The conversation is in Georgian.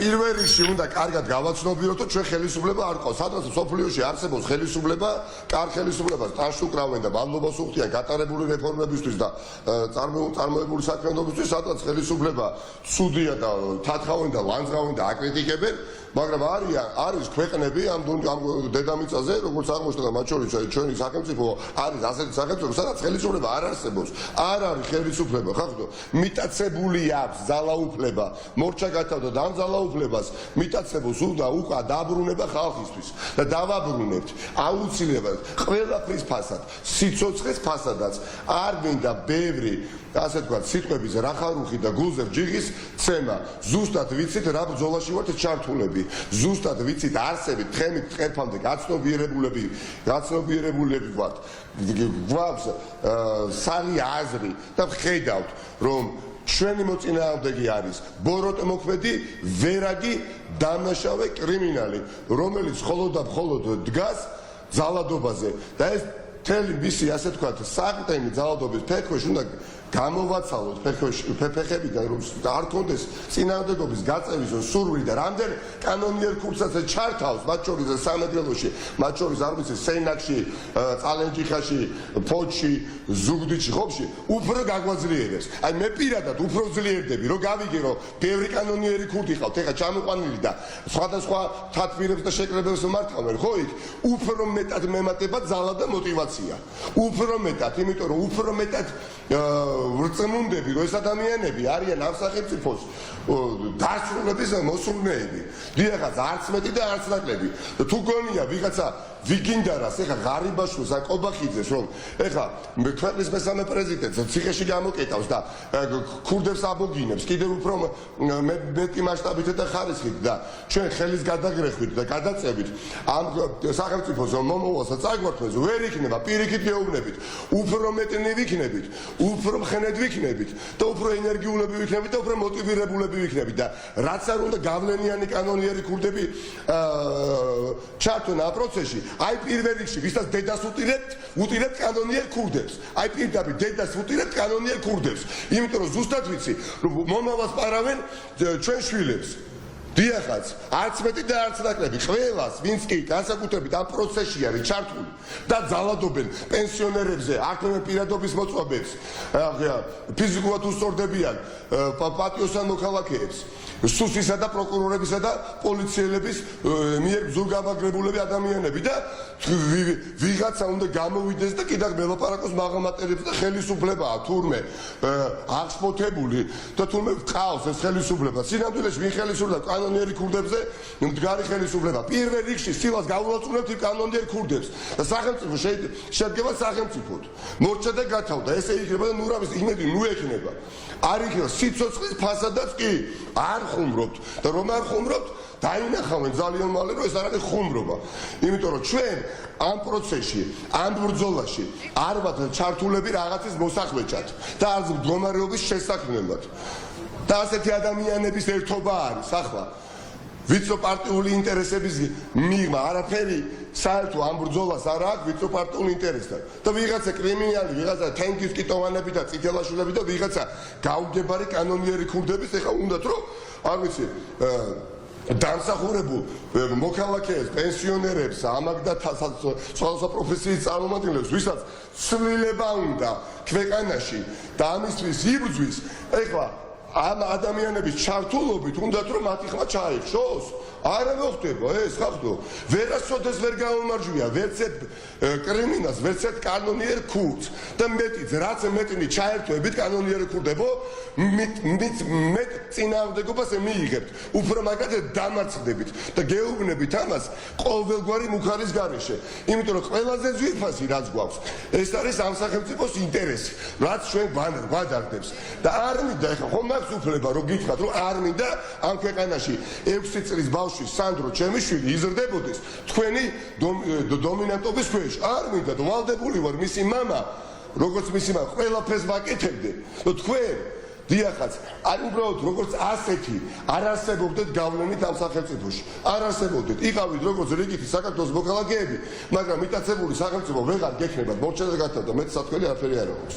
პირველ რიგში უნდა კარგად გავაცნობიეროთ, რომ ჩვენ ხელისუფლება არ ყავს. სადღაც სოფლიოში არსებობს ხელისუფლება, კარგ ხელისუფლებას ტანში უკრავენ და მადლობას უხდიან გატარებული რეფორმებისთვის და წარმოებული საქმიანობისთვის, სადღაც ხელისუფლება ცუდია და თათხავენ და ლანძღავენ და აკრიტიკებენ, მაგრამ არის ქვეყნები ამ დედამიწაზე, როგორც აღმოჩნდა მათ შორის ჩვენი სახელმწიფო არის ასეთი სახელმწიფო, სადაც ხელისუფლება არ არსებობს. არ არის ხელისუფლება, ხახდო, მიტაცებული აქვს ძალაუფლება, მორჩა გათავდა და ამ ძალაუფლებას მიტაცებულს უნდა უკა დაბრუნება ხალხისთვის და დავაბრუნებთ აუცილებლად ყველაფრის ფასად, სიცოცხლის ფასადაც არ მინდა ბევრი ასე თქვა სიტყვების რახარუხი და გულზე ჯიღის ცემა. ზუსტად ვიცით რა ბრძოლაში ვართ ჩართულები. ზუსტად ვიცით არსებით თხემით თხერფამდე გაცნობიერებულები ვართ. გვაქვს სალი აზრი და ვხედავთ რომ ჩვენი მოწინააღმდეგე არის ბოროტმოქმედი, ვერაგი, დამნაშავე კრიმინალი, რომელიც მხოლოდ და მხოლოდ დგას ძალადობაზე და ეს მთელი მისი ასე ვთქვათ საყრდენი ძალადობის ფეხქვეშ უნდა გამოვაცალოთ ფეხებიდან, რომ არ ქონდეს წინააღმდეგობის გაწევის სურვილი და რამდენ კანონიერ კურსსაც ჩართავს, მათ შორის სამეგრელოში, მათ შორის არ ვიცი სენაკში, წალენჯიხაში, ფოჩში, ზუგდიდში, ხობში, უფრო გაგვაძლიერებს. აი მე პირადად უფრო ძლიერდები, რომ გავიგე, რომ ბევრი კანონიერი კურდი ყავთ, ეხლა ჩამოყვანილი და სხვადასხვა თათბირებს და შეკრებებს მართავენ, ხო იქ უფრო მეტად მემატება ძალა და мотиваცია. უფრო მეტად, იმიტომ რომ უფრო მეტად ვრწმუნდები, რომ ეს ადამიანები არიან ამ სახელმწიფოს დასრულების მოსურნეები. დიახაც, არც მეტი და არც ნაკლები. თუ გონია ვიღაცა ვიგინდარას, ეხლა ღარიბაშვილს ან კობახიძეს, რომ ეხლა ქვეყნის მესამე პრეზიდენტს ციხეში გამოკეტავს და ქურდებს აბოგინებს, კიდევ უფრო მეტი მასშტაბით და ხარისხით და ჩვენ ხელის გადაგრეხვით და გადაწევით ამ სახელმწიფოს მომავალსაც აგვართმევს, ვერ იქნება პირიქით გეუბნებით, უფრო მეტნი ვიქნებით, უფრო მხნედ ვიქნებით და უფრო ენერგიულები ვიქნებით და უფრო მოტივირებულები ვიქნებით და რაც არ უნდა გავლენიანი კანონიერი ქურდები ჩართონ ამ პროცესში. აი პირველ რიგში ვისაც დედას უტირებთ კანონიერ ქურდებს. აი პირდაპირ დედას უტირებთ კანონიერ ქურდებს. იმიტომ რომ ზუსტად ვიცი, რომ მომავალს პარავენ ჩვენ შვილებს. დიახაც, არც მეტი და არც ნაკლები. ყველას, ვინც კი განსაკუთრებით ამ პროცესში არის ჩართული და ძალადობენ პენსიონერებზე, აქვე პირადობის მოწვევებს, ფიზიკურად უსწორდებიან პატიოსან მოქალაქეებს. სუსისა და პროკურორებისა და პოლიციელების მიერ ზურგამაგრებულები ადამიანები და ვიღაცა უნდა გამოვიდეს და კიდევ მელაპარაკოს მაღალმატერებს და ხელისუფლებაა თურმე აღშფოთებული და თურმე ყავს ეს ხელისუფლება. სინამდვილეში ვინ ხელისუფლება კანონიერი ქურდებზე მდგარი ხელისუფლება. პირველ რიგში სილას გაულოცუნებთ იმ კანონიერ ქურდებს და სახელმწიფო შედგება სახელმწიფოდ. მორჩა და გათავდა, ესე იქნება და ნურავის იმედი ნუ ექნება. არ იქნება სიცოცხლის ფასადაც კი არ ხუმრობთ და რომ არ ხუმრობთ დაინახავენ ძალიან მალე რომ ეს არ არის ხუმრობა. იმიტომ რომ ჩვენ ამ პროცესში, ამ ბრძოლაში არ ვართ ჩართულები რაღაცის მოსახვეჭად და არც მდგომარეობის შესაქმნელად. და ასეთი ადამიანების ერთობა არის ახლა ვიწრო პარტიული ინტერესების მიღმა არაფერი საერთო ამ ბრძოლას არ აქვს ვიწრო პარტიული ინტერესთან და ვიღაცა კრიმინალი, ვიღაცა თენგის კიტოვანები და წითელაშვილები და ვიღაცა გაუგებარი კანონიერი ქურდების ეხლა უნდათ რომ არ ვიცი დამსახურებულ მოქალაქეებს, პენსიონერებს, ამაგ და სხვადასხვა პროფესიის წარმომადგენლებს, ვისაც ცვლილება უნდა ქვეყანაში და ამისთვის იბრძვის, ეხლა ამ ადამიანების ჩართულობით უნდათ რომ მათი ხმა ჩაიხშოს? არა მოხდება ეს ხახდო. ვერასოდეს ვერ გაუმარჯვია ვერც ერთ კრიმინალს, ვერც ერთ კანონიერ ქურდს და მეტიც რაც მეტნი ჩაერთვებით კანონიერ ქურდებო, მეტ წინააღმდეგობას მიიღებთ. უფრო მაგათი დამარცხდებით და გეუბნებით ამას ყოველგვარი მუხარის გარეშე. იმიტომ რომ ყველაზე ძვირფასი რაც გვაქვს, ეს არის ამ სახელმწიფოს ინტერესი, რაც ჩვენ გვადარდებს და არ მინდა ეხლა ხომ მაქვს უფლება რომ გითხრათ რომ არ მინდა ამ ქვეყანაში 6 წლის ბავშვი სანდრო ჩემიშვილი იზრდებოდეს თქვენი დომინანტობის ქვეშ. არ მინდა და ვალდებული ვარ მისი მამა, როგორც მისი მამა ყველაფერს ვაკეთებდე და თქვენ დიახაც, არ უბრალოდ როგორც ასეთი არ არსებობდეთ გავლენით ამ სახელმწიფოში. არ არსებობდეთ. იყავით როგორც რიგითი საქართველოს მოქალაქეები, მაგრამ მიტაცებული სახელმწიფო ვეღარ გექნებათ. მორჩა და გათავდა, მეტ სათქმელი არაფერი არ აქვს.